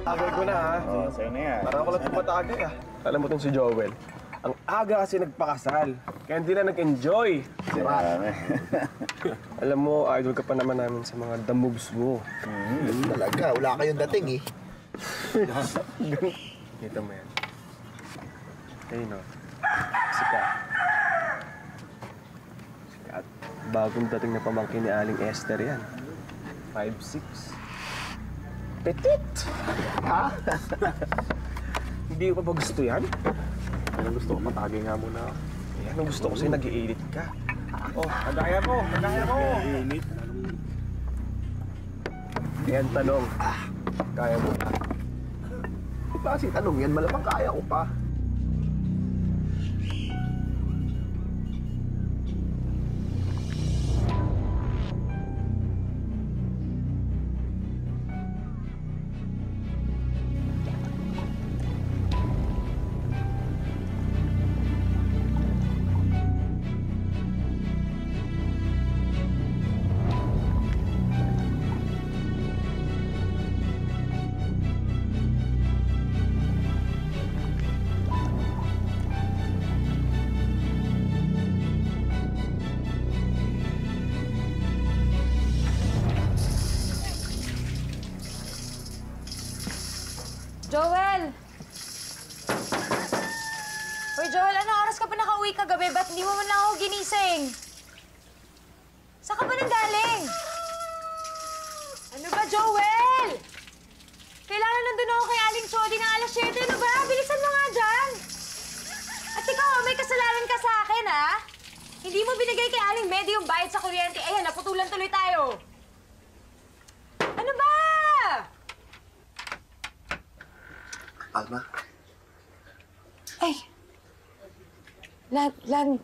Tagay ko na, ha? Oo, sa'yo na yan. Parang ako lang tumatagay, ha? Alam mo itong si Joel. Ang aga kasi nagpakasal. Kaya hindi na nag-enjoy. Alam mo, idol ka pa naman namin sa mga the moves mo. Talaga, wala kayong dating eh. Kita mo yan. Ayun o. Sikat. Sikat. Bagong dating na pamangkin ni Aling Esther yan. 5'6". Petit! Ha? Hindi ko pa ba gusto yan? Ano gusto ko? Matagay nga muna. Yan ang gusto ko sa'yo, nag-i-edit ka. Oh, kagaya mo! Kagaya mo! Init. Yan, tanong. Kaya mo ba? Di ba kasi tanong yan, malamang kaya ko pa. Joel! Hoy, Joel, ano oras ka pa nakauwi kagabi? Ba't hindi mo man lang ako ginising? Saan ka ba nanggaling? Ano ba, Joel? Kailangan nandun ako kay Aling Chody ng alas 7. Ano ba? Bilisan mo nga dyan! At ikaw, may kasalanan ka sa akin, ha? Hindi mo binigay kay Aling Medi yung bayad sa kuryente. Ayan, naputulan tuloy tayo. Ano ba? Alma? Ay.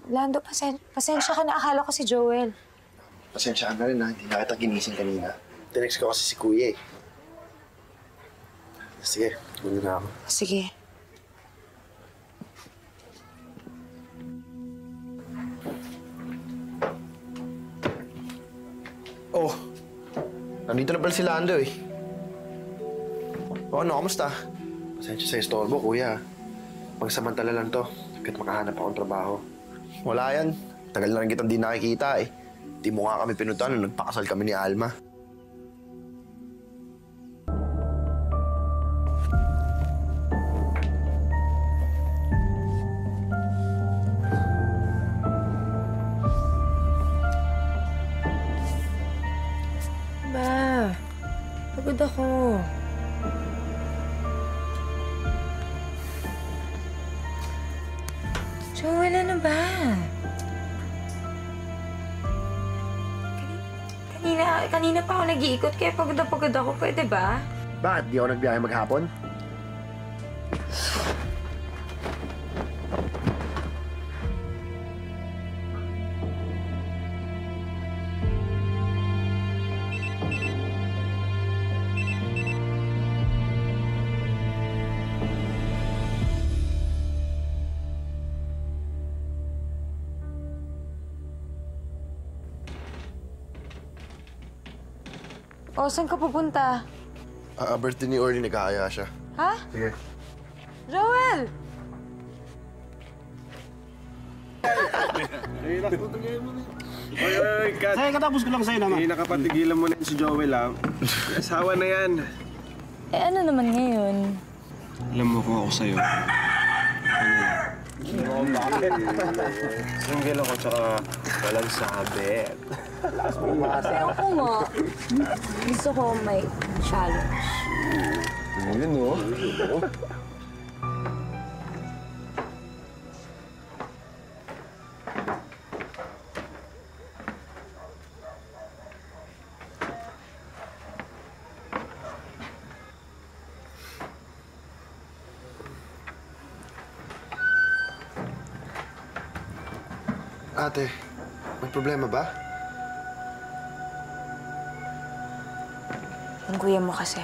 Lando, pasensya ka na. Akala ko si Joel. Pasensya ka na rin ha, hindi na kita ginising kanina. Tinext ko kasi si Kuya eh. Sige, muna na ako. Sige. Oh, nandito na pala si Lando eh. O ano, kamusta? Pasensya sa istorbo, Kuya. Pagsamantala lang to, hanggat makahanap akong trabaho. Wala yan. Tagal na rin kitang di nakikita eh. Di mo nga kami pinuntahan nung nagpakasal kami ni Alma. Ba, pagod ako. Joel, ano ba? Kanina pa ako nag-iikot, kaya pagod na pagod ako. Pwede ba? Bakit? Di ako nagbiyahe maghapon? O, saan ka pupunta? Birthday ni Orly, nagkakaya siya. Ha? Sige. Joel! Oy, Kat. Ay, katapos ko lang sa'yo naman. Hindi nakapatigilan mo na si Joel, ha? Asawa na yan. Eh, ano naman ngayon? Alam mo kung ako sa'yo. Single ako, tsaka walang sabit. Ako nga. Gusto ko may challenge. Yun, no? Ate, may problema ba? Ang kuya mo kasi.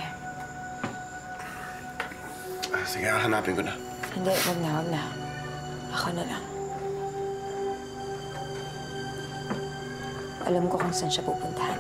Sige, hanapin ko na. Hindi, wag na. Ako na lang. Alam ko kung saan siya pupuntahan.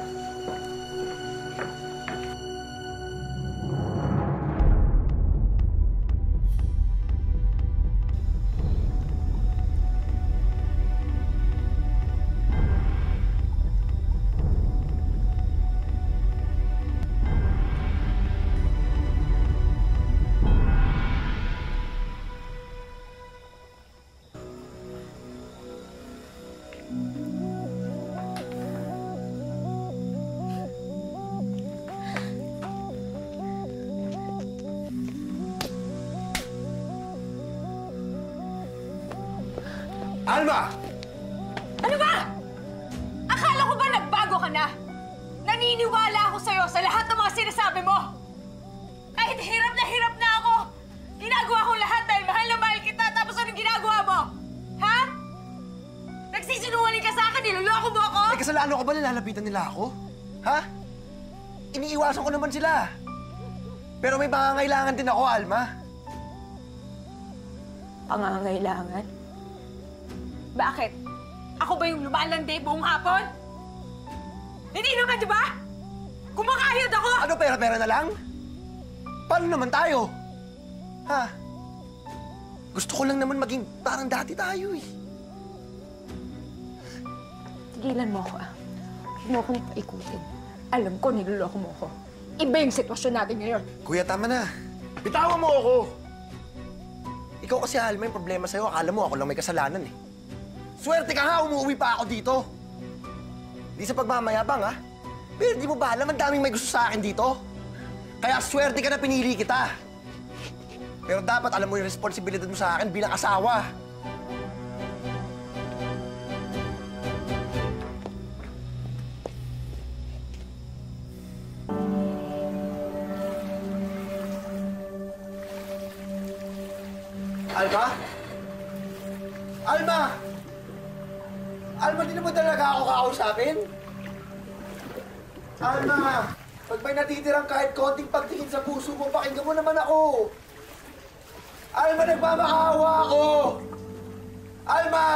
Alma! Ano ba? Akala ko ba nagbago ka na? Naniniwala ako sa'yo sa lahat ng mga sinasabi mo. Kahit hirap na ako, ginagawa kong lahat dahil mahal na mahal kita, tapos anong ginagawa mo? Ha? Nagsisinungaling ka sa akin, niloloko mo ako? May kasalanan ko ba nilalapitan nila ako? Ha? Iniiwasan ko naman sila. Pero may pangangailangan din ako, Alma. Pangangailangan? Bakit? Ako ba yung lumalandi buong hapon? Hindi naman, di ba? Kumakayod ako! Ano, pera-pera na lang? Paano naman tayo? Ha? Gusto ko lang naman maging parang dati tayo eh. Tigilan mo ako, ah. Huwag mo akong paikutin. Alam ko, niloloko mo ako. Iba yung sitwasyon natin ngayon. Kuya, tama na. Bitawan mo ako! Ikaw kasi, Alma, yung problema sa'yo, akala mo ako lang may kasalanan eh. Swerte ka nga, umuwi pa ako dito. Di sa pagmamayabang, ha? Pero di mo ba alam, ang daming may gusto sa akin dito? Kaya swerte ka na pinili kita. Pero dapat alam mo yung responsibilidad mo sa akin bilang asawa. Alma? Alma! Alma, di na ba talaga ako kakausapin? Alma! Pag may natitirang kahit konting pagtingin sa puso mo, pakinggan mo naman ako! Alma, nagmamakaawa ako! Alma!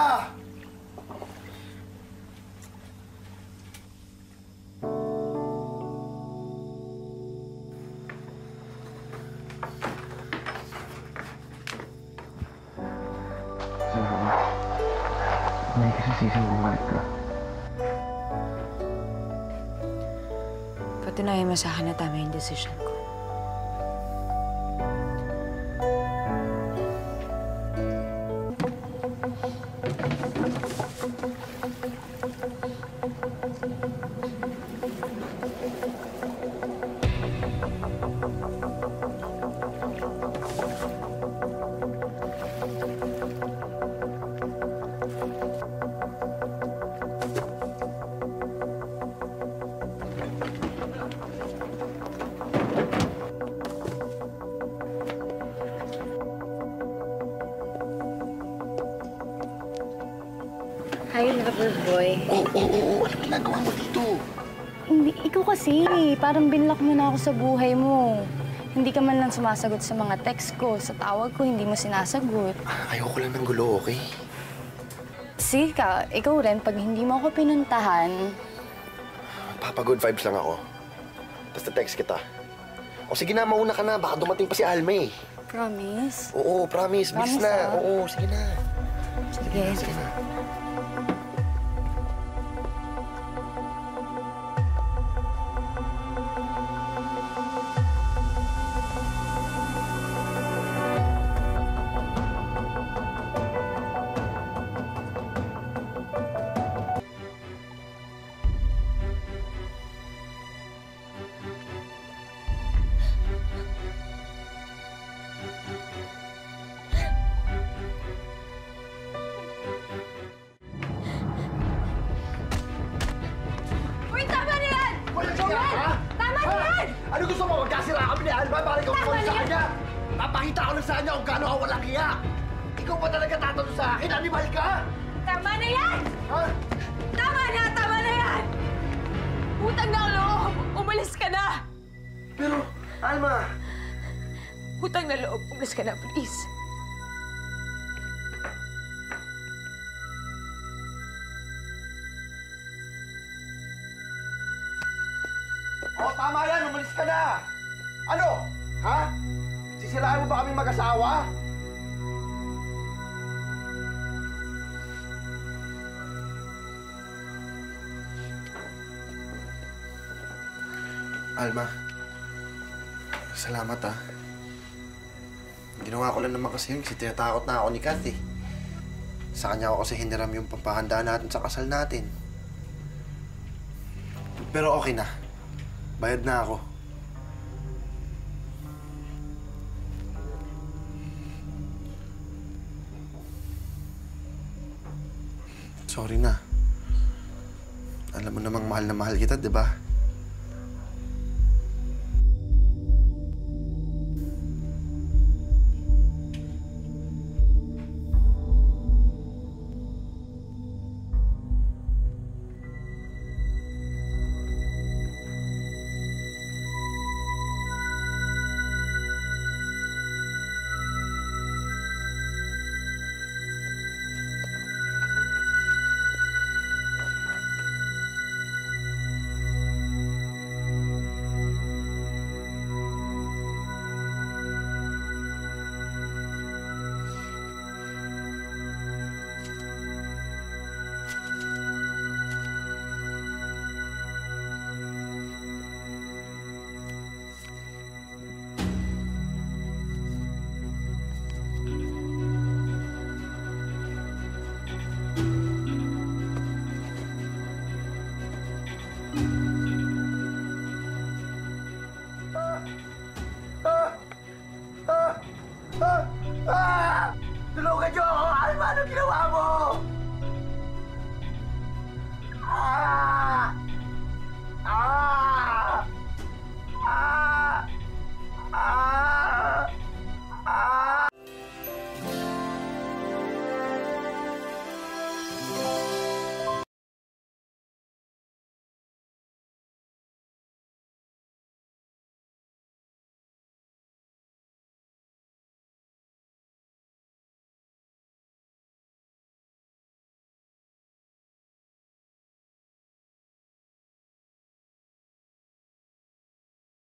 May kasasisang bumalik ka. Patunayan mo sa akin na tama yung desisyon ko. Hi, lover boy. Oo. Ano ginagawa mo dito? Hindi, ikaw kasi, parang binlock mo na ako sa buhay mo. Hindi ka man lang sumasagot sa mga text ko. Sa tawag ko, hindi mo sinasagot. Ayoko lang ng gulo, okay? Sige ka, ikaw rin, pag hindi mo ako pinuntahan, Papa, good vibes lang ako. Basta text kita. O sige na, mauna ka na. Baka dumating pa si Alma eh. promise? Oo, promise. Bilis Promise, na. ah. Oo, sige na. Sige. Sige na. Uy, tama na yan! Joel! Tama na yan! Ano gusto mo? Magkasira kami ni Alma para ikaw Tama kumalit sa na. kanya. Napakita ko lang sa kanya kung gaano ka walang hiya. Ikaw ba talaga tatanong sa akin? Animal ka? Tama na yan! Ha? Tama na yan! Utang na loob! Umalis ka na! Pero, Alma, Utang na loob, umalis ka na, please. tama yan. Umalis ka na. Ano? Ha? Sisiraan mo ba kami mag-asawa? Alma, salamat ah. Ginawa ko lang naman kasi yun kasi tinatakot na ako ni Kat eh. Sa kanya ako kasi hiniram yung pampahanda natin sa kasal natin. Pero okay na. Bayad na ako. Sorry na. Alam mo namang mahal na mahal kita, di ba? Tulungan niyo ako! Alma, ano ginawa mo? Ah!